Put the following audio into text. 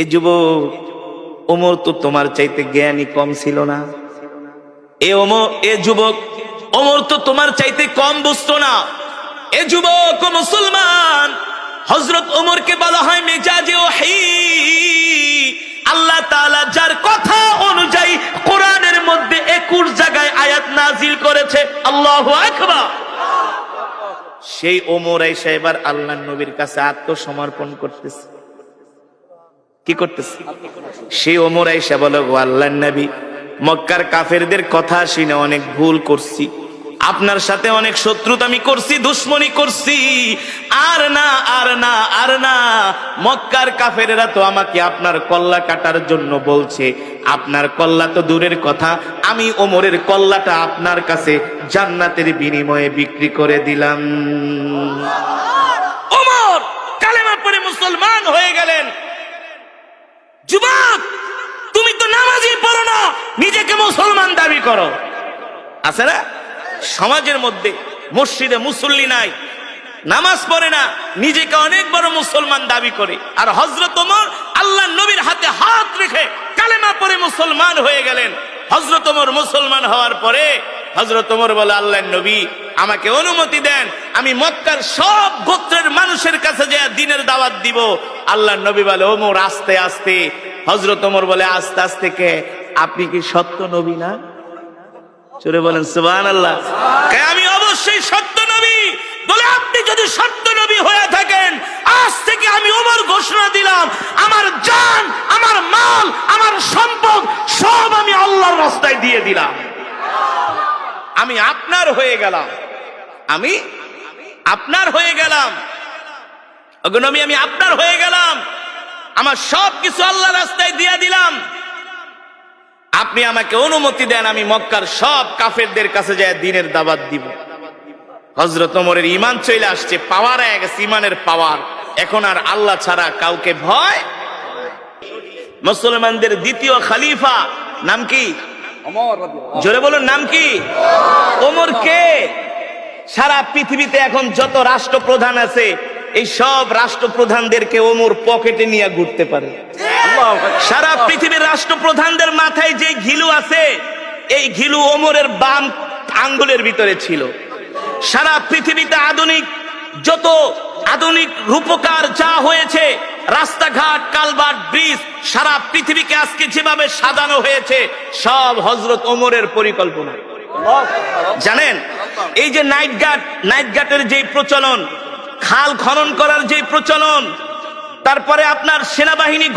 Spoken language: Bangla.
এ যুবক, ওমর তো তোমার চাইতে জ্ঞানী কম ছিল না। এ যুবক, ওমর তো তোমার চাইতে কম বুঝতো না। এ যুবক ও মুসলমান, হযরত ওমরকে বলা হয় মেজাজে ওহী। আল্লাহ তাআলা যার কথা অনুযায়ী কোরআনের মধ্যে 21 জায়গায় আয়াত নাজিল করেছে। আল্লাহু আকবার। সেই ওমর আয়েশা এবার আল্লাহর নবীর কাছে আত্মসমর্পণ করতেছে। কি করতেছে? সেই ওমর আয়েশা বলে, গো আল্লাহর নবী, মক্কার কাফেরদের কথা শুনে অনেক ভুল করছি, আপনার সাথে অনেক শত্রুতা আমি করছি, দুশ্মনী করছি। আর না, আর না, আর না। মক্কার কাফেরেরা তো আমাকে আপনার কল্লা কাটার জন্য বলছে। আপনার কল্লা তো দূরের কথা, আমি ওমরের কল্লাটা আপনার কাছে জান্নাতের বিনিময়ে বিক্রি করে দিলাম। ওমর কালেমা পড়ে মুসলমান হয়ে গেলেন। যুবক, তুমি তো নামাজই পড়ো না, নিজেকে মুসলমান দাবি করো। আছে না সমাজের মধ্যে? মসজিদে মুসল্লি নাই, নামাজ পড়ে না, নিজেকে অনেক বড় মুসলমান দাবি করে। আর হযরত ওমর আল্লাহর নবীর হাতে হাত রেখে কালেমা পড়ে মুসলমান হয়ে গেলেন। হযরত ওমর মুসলমান হওয়ার পরে হযরত ওমর বলে, আল্লাহর নবী, আমাকে অনুমতি দেন, আমি মক্কার সব গোত্রের মানুষের কাছে যে দ্বীনের দাওয়াত দিব। আল্লাহর নবী বলে, ওমর আস্তে আস্তে। হযরত ওমর বলে, আস্তে আস্তে কে? আপনি কি সত্য নবী না? চলে বলেন সুবহানাল্লাহ। আমি অবশ্যই সত্য নবী। বলে, আপনি যদি সত্য নবী হয়ে থাকেন, আজ থেকে আমি ওমর ঘোষণা দিলাম, আমার জান, আমার মাল, আমার সম্পদ সব আমি আল্লাহর রাস্তায় দিয়ে দিলাম। আমি আপনার হয়ে গেলাম, আমি আপনার হয়ে গেলাম। ওগো নবী, আমি আপনার হয়ে গেলাম, আমার সব কিছু আল্লাহর রাস্তায় দিয়ে দিলাম। আপনি আমাকে অনুমতি দেন, আমি মক্কার সব কাফেরদের কাছে যায় দ্বীনের দাওয়াত দিব। হযরত ওমরের ঈমান চলে আসছে, পাওয়ার হয়ে গেছে, ঈমানের পাওয়ার। এখন আর আল্লাহ ছাড়া কাউকে ভয়। মুসলমানদের দ্বিতীয় খলিফা নাম কি? জোরে বলুন, নাম কি? ওমর কে? সারা পৃথিবীতে এখন যত রাষ্ট্রপ্রধান আছে, এই সব রাষ্ট্রপ্রধানদেরকে ওমর পকেটে নিয়ে ঘুরতে পারে। সারা পৃথিবীর রাষ্ট্রপ্রধানদের মাথায় যে ঘিলু আছে, এই ঘিলু ওমরের বাম আঙ্গুলের ভিতরে ছিল। সারা পৃথিবীতে যত আধুনিক রূপকার যা হয়েছে, রাস্তাঘাট, কালভার্ট, ব্রিজ, সারা পৃথিবীকে আজকে যেভাবে সাজানো হয়েছে, সব হযরত ওমরের পরিকল্পনা। জানেন, এই যে নাইট গাটের যে প্রচলন, খাল খনন করার যে প্রচলন, তারপরে আপনার সেনাবাহিনী